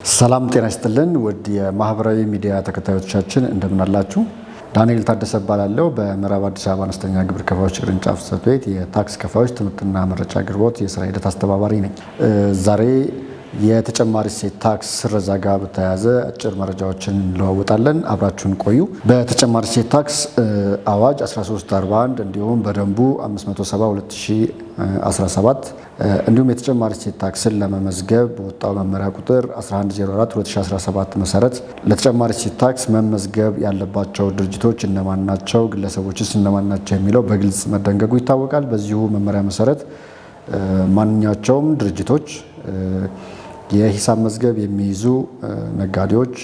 ሰላም ጤና ይስጥልን ውድ የማህበራዊ ሚዲያ ተከታዮቻችን እንደምን አላችሁ? ዳንኤል ታደሰ እባላለሁ። በምዕራብ አዲስ አበባ አነስተኛ ግብር ከፋዮች ቅርንጫፍ ጽሕፈት ቤት የታክስ ከፋዮች ትምህርትና መረጃ አቅርቦት የስራ ሂደት አስተባባሪ ነኝ። ዛሬ የተጨማሪ እሴት ታክስ ስረዛ ጋር በተያያዘ አጭር መረጃዎችን እንለዋወጣለን። አብራችሁን ቆዩ። በተጨማሪ እሴት ታክስ አዋጅ 1341 እንዲሁም በደንቡ 570/2017 እንዲሁም የተጨማሪ እሴት ታክስን ለመመዝገብ በወጣው መመሪያ ቁጥር 1104/2017 መሰረት ለተጨማሪ እሴት ታክስ መመዝገብ ያለባቸው ድርጅቶች እነማን ናቸው፣ ግለሰቦችስ እነማን ናቸው የሚለው በግልጽ መደንገጉ ይታወቃል። በዚሁ መመሪያ መሰረት ማንኛቸውም ድርጅቶች የሂሳብ መዝገብ የሚይዙ ነጋዴዎች፣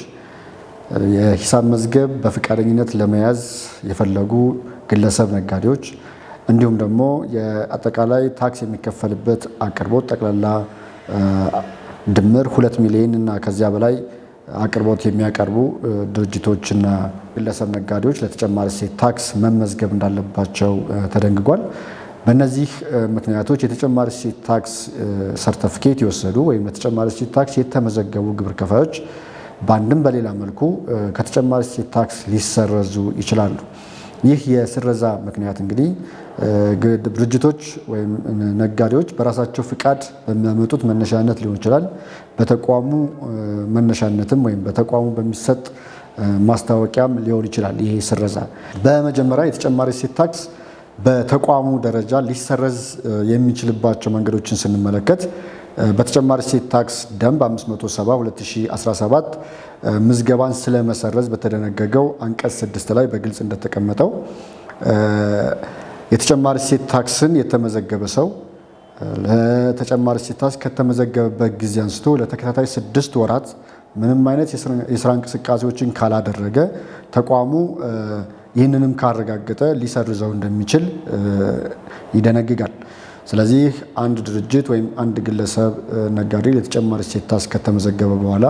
የሂሳብ መዝገብ በፈቃደኝነት ለመያዝ የፈለጉ ግለሰብ ነጋዴዎች እንዲሁም ደግሞ የአጠቃላይ ታክስ የሚከፈልበት አቅርቦት ጠቅላላ ድምር 2 ሚሊዮን እና ከዚያ በላይ አቅርቦት የሚያቀርቡ ድርጅቶችና ግለሰብ ነጋዴዎች ለተጨማሪ እሴት ታክስ መመዝገብ እንዳለባቸው ተደንግጓል። በእነዚህ ምክንያቶች የተጨማሪ እሴት ታክስ ሰርተፊኬት የወሰዱ ወይም ለተጨማሪ እሴት ታክስ የተመዘገቡ ግብር ከፋዮች በአንድም በሌላ መልኩ ከተጨማሪ እሴት ታክስ ሊሰረዙ ይችላሉ። ይህ የስረዛ ምክንያት እንግዲህ ድርጅቶች ወይም ነጋዴዎች በራሳቸው ፍቃድ በሚያመጡት መነሻነት ሊሆን ይችላል። በተቋሙ መነሻነትም ወይም በተቋሙ በሚሰጥ ማስታወቂያም ሊሆን ይችላል። ይሄ ስረዛ በመጀመሪያ የተጨማሪ እሴት ታክስ በተቋሙ ደረጃ ሊሰረዝ የሚችልባቸው መንገዶችን ስንመለከት በተጨማሪ እሴት ታክስ ደንብ 570/2017 ምዝገባን ስለመሰረዝ በተደነገገው አንቀጽ 6 ላይ በግልጽ እንደተቀመጠው የተጨማሪ እሴት ታክስን የተመዘገበ ሰው ለተጨማሪ እሴት ታክስ ከተመዘገበበት ጊዜ አንስቶ ለተከታታይ 6 ወራት ምንም አይነት የስራ እንቅስቃሴዎችን ካላደረገ ተቋሙ ይህንንም ካረጋገጠ ሊሰርዘው እንደሚችል ይደነግጋል። ስለዚህ አንድ ድርጅት ወይም አንድ ግለሰብ ነጋዴ ለተጨማሪ እሴት ታክስ ከተመዘገበ በኋላ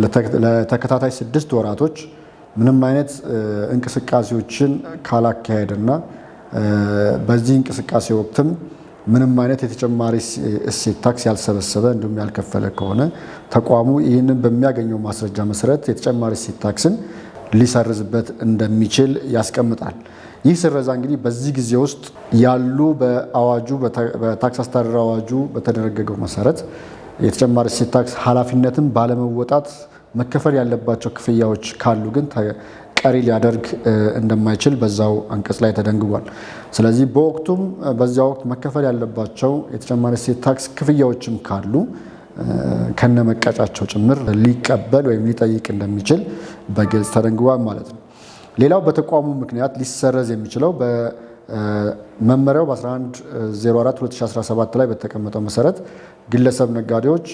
ለተከታታይ 6 ወራቶች ምንም አይነት እንቅስቃሴዎችን ካላካሄደና በዚህ እንቅስቃሴ ወቅትም ምንም አይነት የተጨማሪ እሴት ታክስ ያልሰበሰበ እንዲሁም ያልከፈለ ከሆነ ተቋሙ ይህንን በሚያገኘው ማስረጃ መሰረት የተጨማሪ እሴት ታክስን ሊሰርዝበት እንደሚችል ያስቀምጣል። ይህ ስረዛ እንግዲህ በዚህ ጊዜ ውስጥ ያሉ በአዋጁ በታክስ አስተዳደር አዋጁ በተደነገገው መሰረት የተጨማሪ እሴት ታክስ ኃላፊነትን ባለመወጣት መከፈል ያለባቸው ክፍያዎች ካሉ ግን ቀሪ ሊያደርግ እንደማይችል በዛው አንቀጽ ላይ ተደንግጓል። ስለዚህ በወቅቱም በዚያ ወቅት መከፈል ያለባቸው የተጨማሪ እሴት ታክስ ክፍያዎችም ካሉ ከነመቀጫቸው ጭምር ሊቀበል ወይም ሊጠይቅ እንደሚችል በግልጽ ተደንግጓል ማለት ነው። ሌላው በተቋሙ ምክንያት ሊሰረዝ የሚችለው በመመሪያው በ1104/2017 ላይ በተቀመጠው መሰረት ግለሰብ ነጋዴዎች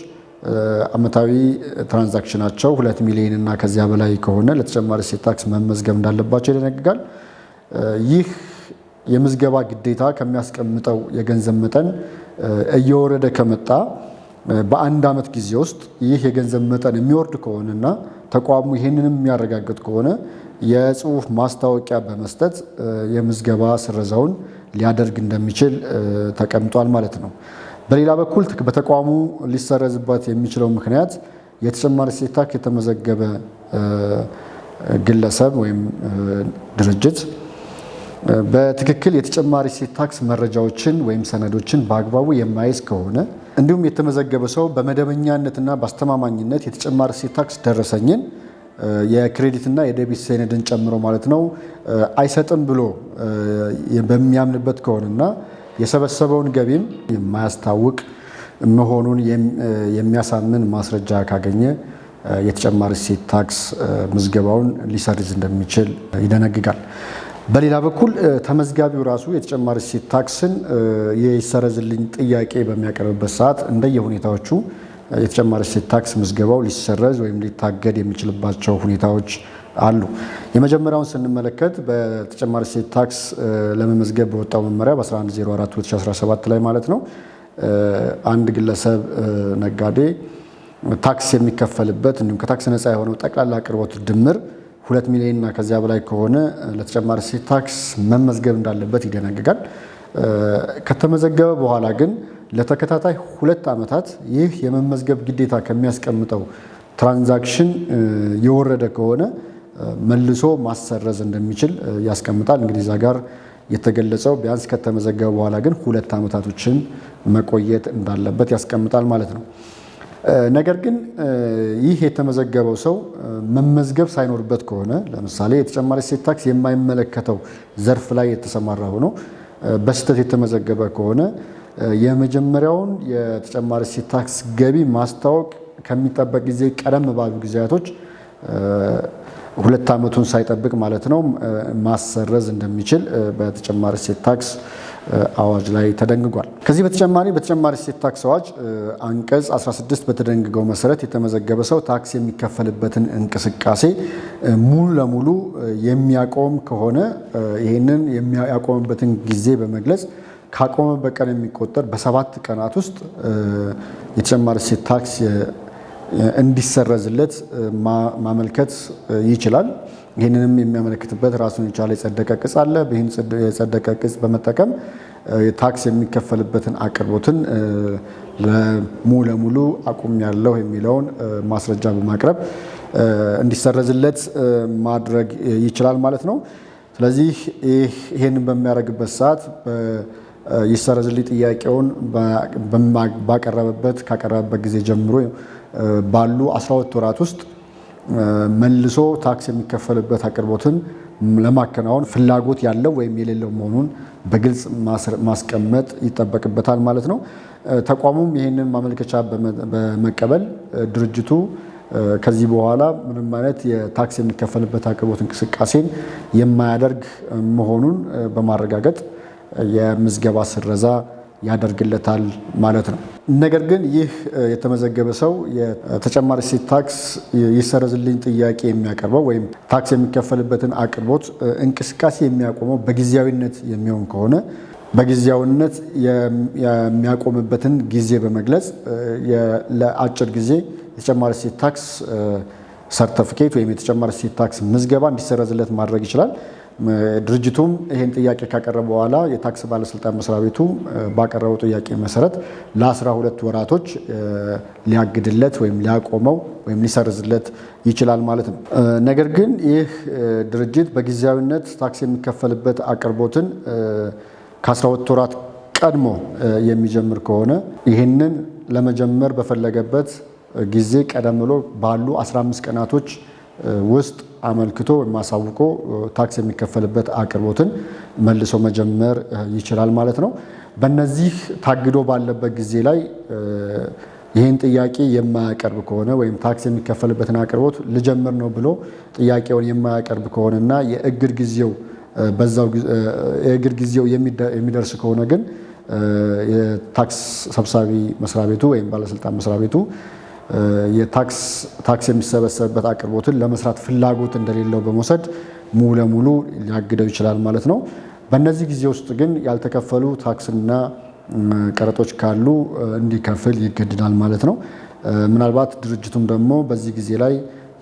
ዓመታዊ ትራንዛክሽናቸው 2 ሚሊዮን እና ከዚያ በላይ ከሆነ ለተጨማሪ እሴት ታክስ መመዝገብ እንዳለባቸው ይደነግጋል። ይህ የምዝገባ ግዴታ ከሚያስቀምጠው የገንዘብ መጠን እየወረደ ከመጣ በአንድ ዓመት ጊዜ ውስጥ ይህ የገንዘብ መጠን የሚወርድ ከሆነና ተቋሙ ይህንንም የሚያረጋግጥ ከሆነ የጽሁፍ ማስታወቂያ በመስጠት የምዝገባ ስረዛውን ሊያደርግ እንደሚችል ተቀምጧል ማለት ነው። በሌላ በኩል በተቋሙ ሊሰረዝበት የሚችለው ምክንያት የተጨማሪ እሴት ታክስ የተመዘገበ ግለሰብ ወይም ድርጅት በትክክል የተጨማሪ እሴት ታክስ መረጃዎችን ወይም ሰነዶችን በአግባቡ የማይዝ ከሆነ እንዲሁም የተመዘገበ ሰው በመደበኛነትና በአስተማማኝነት የተጨማሪ እሴት ታክስ ደረሰኝን የክሬዲትና የዴቢት ሰነድን ጨምሮ ማለት ነው አይሰጥም ብሎ በሚያምንበት ከሆነና የሰበሰበውን ገቢም የማያስታውቅ መሆኑን የሚያሳምን ማስረጃ ካገኘ የተጨማሪ እሴት ታክስ ምዝገባውን ሊሰርዝ እንደሚችል ይደነግጋል። በሌላ በኩል ተመዝጋቢው ራሱ የተጨማሪ እሴት ታክስን የይሰረዝልኝ ጥያቄ በሚያቀርብበት ሰዓት እንደየሁኔታዎቹ የተጨማሪ እሴት ታክስ ምዝገባው ሊሰረዝ ወይም ሊታገድ የሚችልባቸው ሁኔታዎች አሉ። የመጀመሪያውን ስንመለከት በተጨማሪ እሴት ታክስ ለመመዝገብ በወጣው መመሪያ በ1104/2017 ላይ ማለት ነው አንድ ግለሰብ ነጋዴ ታክስ የሚከፈልበት እንዲሁም ከታክስ ነፃ የሆነው ጠቅላላ አቅርቦት ድምር 2 ሚሊዮን እና ከዚያ በላይ ከሆነ ለተጨማሪ እሴት ታክስ መመዝገብ እንዳለበት ይደነግጋል። ከተመዘገበ በኋላ ግን ለተከታታይ 2 ዓመታት ይህ የመመዝገብ ግዴታ ከሚያስቀምጠው ትራንዛክሽን የወረደ ከሆነ መልሶ ማሰረዝ እንደሚችል ያስቀምጣል። እንግዲህ እዛ ጋር የተገለጸው ቢያንስ ከተመዘገበ በኋላ ግን 2 ዓመታቶችን መቆየት እንዳለበት ያስቀምጣል ማለት ነው። ነገር ግን ይህ የተመዘገበው ሰው መመዝገብ ሳይኖርበት ከሆነ ለምሳሌ የተጨማሪ እሴት ታክስ የማይመለከተው ዘርፍ ላይ የተሰማራ ሆኖ በስህተት የተመዘገበ ከሆነ የመጀመሪያውን የተጨማሪ እሴት ታክስ ገቢ ማስታወቅ ከሚጠበቅ ጊዜ ቀደም ባሉ ጊዜያቶች 2 ዓመቱን ሳይጠብቅ ማለት ነው ማሰረዝ እንደሚችል በተጨማሪ እሴት ታክስ አዋጅ ላይ ተደንግጓል። ከዚህ በተጨማሪ እሴት ታክስ አዋጅ አንቀጽ 16 በተደንገገው መሰረት የተመዘገበ ሰው ታክስ የሚከፈልበትን እንቅስቃሴ ሙሉ ለሙሉ የሚያቆም ከሆነ ይህንን የሚያቆምበትን ጊዜ በመግለጽ ካቆመበት ቀን የሚቆጠር በ7 ቀናት ውስጥ የተጨማሪ እሴት ታክስ እንዲሰረዝለት ማመልከት ይችላል። ይህንንም የሚያመለክትበት ራሱን የቻለ የጸደቀ ቅጽ አለ። ይህን የጸደቀ ቅጽ በመጠቀም ታክስ የሚከፈልበትን አቅርቦትን ሙሉ ለሙሉ አቁም ያለው የሚለውን ማስረጃ በማቅረብ እንዲሰረዝለት ማድረግ ይችላል ማለት ነው። ስለዚህ ይህንን በሚያደርግበት ሰዓት ይሰረዝልኝ ጥያቄውን ካቀረበበት ጊዜ ጀምሮ ባሉ 12 ወራት ውስጥ መልሶ ታክስ የሚከፈልበት አቅርቦትን ለማከናወን ፍላጎት ያለው ወይም የሌለው መሆኑን በግልጽ ማስቀመጥ ይጠበቅበታል ማለት ነው። ተቋሙም ይህንን ማመልከቻ በመቀበል ድርጅቱ ከዚህ በኋላ ምንም አይነት የታክስ የሚከፈልበት አቅርቦት እንቅስቃሴን የማያደርግ መሆኑን በማረጋገጥ የምዝገባ ስረዛ ያደርግለታል ማለት ነው። ነገር ግን ይህ የተመዘገበ ሰው የተጨማሪ እሴት ታክስ ይሰረዝልኝ ጥያቄ የሚያቀርበው ወይም ታክስ የሚከፈልበትን አቅርቦት እንቅስቃሴ የሚያቆመው በጊዜያዊነት የሚሆን ከሆነ በጊዜያዊነት የሚያቆምበትን ጊዜ በመግለጽ ለአጭር ጊዜ የተጨማሪ እሴት ታክስ ሰርተፊኬት ወይም የተጨማሪ እሴት ታክስ ምዝገባ እንዲሰረዝለት ማድረግ ይችላል። ድርጅቱም ይህን ጥያቄ ካቀረበ በኋላ የታክስ ባለስልጣን መስሪያ ቤቱ ባቀረበው ጥያቄ መሰረት ለ12 ወራቶች ሊያግድለት ወይም ሊያቆመው ወይም ሊሰርዝለት ይችላል ማለት ነው። ነገር ግን ይህ ድርጅት በጊዜያዊነት ታክስ የሚከፈልበት አቅርቦትን ከ12 ወራት ቀድሞ የሚጀምር ከሆነ ይህንን ለመጀመር በፈለገበት ጊዜ ቀደም ብሎ ባሉ 15 ቀናቶች ውስጥ አመልክቶ ማሳውቆ ታክስ የሚከፈልበት አቅርቦትን መልሶ መጀመር ይችላል ማለት ነው። በእነዚህ ታግዶ ባለበት ጊዜ ላይ ይህን ጥያቄ የማያቀርብ ከሆነ ወይም ታክስ የሚከፈልበትን አቅርቦት ልጀምር ነው ብሎ ጥያቄውን የማያቀርብ ከሆነና የእግድ ጊዜው የሚደርስ ከሆነ ግን የታክስ ሰብሳቢ መስሪያ ቤቱ ወይም ባለስልጣን መስሪያ ቤቱ ታክስ የሚሰበሰብበት አቅርቦትን ለመስራት ፍላጎት እንደሌለው በመውሰድ ሙሉ ለሙሉ ሊያግደው ይችላል ማለት ነው። በእነዚህ ጊዜ ውስጥ ግን ያልተከፈሉ ታክስና ቀረጦች ካሉ እንዲከፍል ይገድዳል ማለት ነው። ምናልባት ድርጅቱም ደግሞ በዚህ ጊዜ ላይ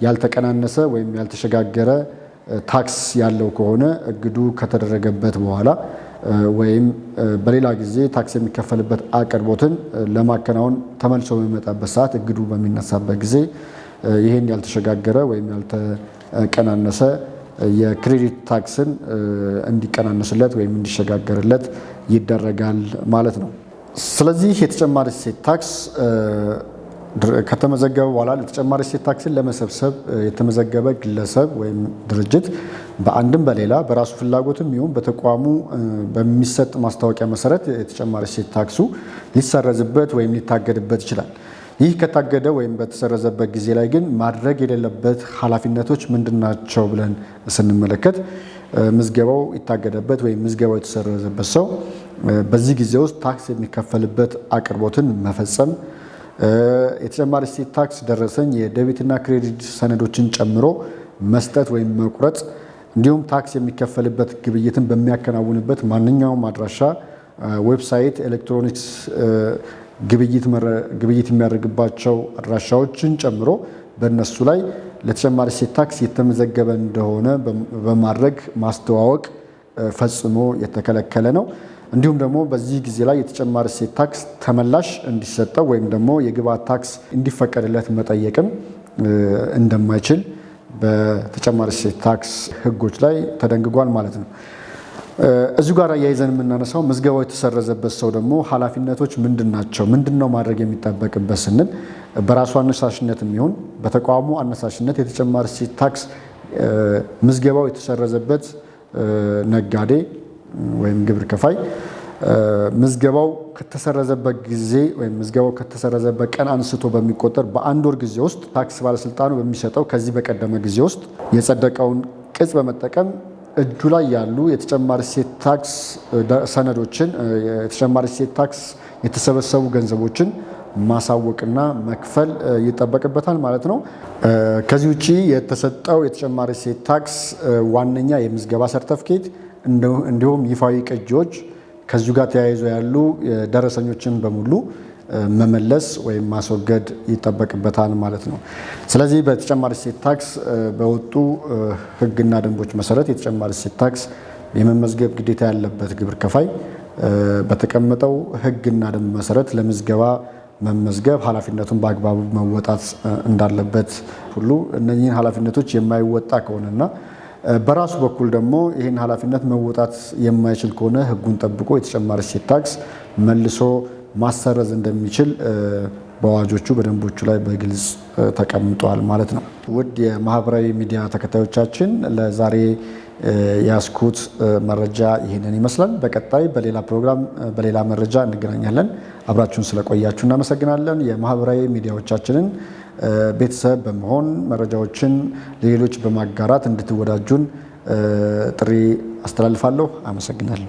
ያልተቀናነሰ ወይም ያልተሸጋገረ ታክስ ያለው ከሆነ እግዱ ከተደረገበት በኋላ ወይም በሌላ ጊዜ ታክስ የሚከፈልበት አቅርቦትን ለማከናወን ተመልሶ በሚመጣበት ሰዓት እግዱ በሚነሳበት ጊዜ ይህን ያልተሸጋገረ ወይም ያልተቀናነሰ የክሬዲት ታክስን እንዲቀናነስለት ወይም እንዲሸጋገርለት ይደረጋል ማለት ነው። ስለዚህ የተጨማሪ እሴት ታክስ ከተመዘገበ በኋላ ለተጨማሪ እሴት ታክስን ለመሰብሰብ የተመዘገበ ግለሰብ ወይም ድርጅት በአንድም በሌላ በራሱ ፍላጎትም ይሁን በተቋሙ በሚሰጥ ማስታወቂያ መሰረት የተጨማሪ እሴት ታክሱ ሊሰረዝበት ወይም ሊታገድበት ይችላል። ይህ ከታገደ ወይም በተሰረዘበት ጊዜ ላይ ግን ማድረግ የሌለበት ኃላፊነቶች ምንድናቸው ብለን ስንመለከት ምዝገባው ይታገደበት ወይም ምዝገባው የተሰረዘበት ሰው በዚህ ጊዜ ውስጥ ታክስ የሚከፈልበት አቅርቦትን መፈጸም፣ የተጨማሪ እሴት ታክስ ደረሰኝ የዴቢትና ክሬዲት ሰነዶችን ጨምሮ መስጠት ወይም መቁረጥ፣ እንዲሁም ታክስ የሚከፈልበት ግብይትን በሚያከናውንበት ማንኛውም አድራሻ፣ ዌብሳይት፣ ኤሌክትሮኒክስ ግብይት የሚያደርግባቸው አድራሻዎችን ጨምሮ በእነሱ ላይ ለተጨማሪ እሴት ታክስ የተመዘገበ እንደሆነ በማድረግ ማስተዋወቅ ፈጽሞ የተከለከለ ነው። እንዲሁም ደግሞ በዚህ ጊዜ ላይ የተጨማሪ እሴት ታክስ ተመላሽ እንዲሰጠው ወይም ደግሞ የግብዓት ታክስ እንዲፈቀድለት መጠየቅም እንደማይችል በተጨማሪ እሴት ታክስ ሕጎች ላይ ተደንግጓል ማለት ነው። እዚሁ ጋር አያይዘን የምናነሳው ምዝገባው የተሰረዘበት ሰው ደግሞ ኃላፊነቶች ምንድን ናቸው? ምንድን ነው ማድረግ የሚጠበቅበት ስንል በራሱ አነሳሽነት የሚሆን በተቋሙ አነሳሽነት የተጨማሪ እሴት ታክስ ምዝገባው የተሰረዘበት ነጋዴ ወይም ግብር ከፋይ ምዝገባው ከተሰረዘበት ጊዜ ወይም ምዝገባው ከተሰረዘበት ቀን አንስቶ በሚቆጠር በአንድ ወር ጊዜ ውስጥ ታክስ ባለስልጣኑ በሚሰጠው ከዚህ በቀደመ ጊዜ ውስጥ የጸደቀውን ቅጽ በመጠቀም እጁ ላይ ያሉ የተጨማሪ እሴት ታክስ ሰነዶችን የተጨማሪ እሴት ታክስ የተሰበሰቡ ገንዘቦችን ማሳወቅና መክፈል ይጠበቅበታል ማለት ነው። ከዚህ ውጪ የተሰጠው የተጨማሪ እሴት ታክስ ዋነኛ የምዝገባ ሰርተፍኬት እንዲሁም ይፋዊ ቅጂዎች ከዚሁ ጋር ተያይዞ ያሉ ደረሰኞችን በሙሉ መመለስ ወይም ማስወገድ ይጠበቅበታል ማለት ነው። ስለዚህ በተጨማሪ እሴት ታክስ በወጡ ሕግና ደንቦች መሰረት የተጨማሪ እሴት ታክስ የመመዝገብ ግዴታ ያለበት ግብር ከፋይ በተቀመጠው ሕግና ደንብ መሰረት ለምዝገባ መመዝገብ ኃላፊነቱን በአግባቡ መወጣት እንዳለበት ሁሉ እነዚህን ኃላፊነቶች የማይወጣ ከሆነና በራሱ በኩል ደግሞ ይህን ኃላፊነት መወጣት የማይችል ከሆነ ሕጉን ጠብቆ የተጨማሪ እሴት ታክስ መልሶ ማሰረዝ እንደሚችል በአዋጆቹ በደንቦቹ ላይ በግልጽ ተቀምጧል ማለት ነው። ውድ የማህበራዊ ሚዲያ ተከታዮቻችን ለዛሬ ያስኩት መረጃ ይህንን ይመስላል። በቀጣይ በሌላ ፕሮግራም በሌላ መረጃ እንገናኛለን። አብራችሁን ስለቆያችሁ እናመሰግናለን። የማህበራዊ ሚዲያዎቻችንን ቤተሰብ በመሆን መረጃዎችን ለሌሎች በማጋራት እንድትወዳጁን ጥሪ አስተላልፋለሁ። አመሰግናለሁ።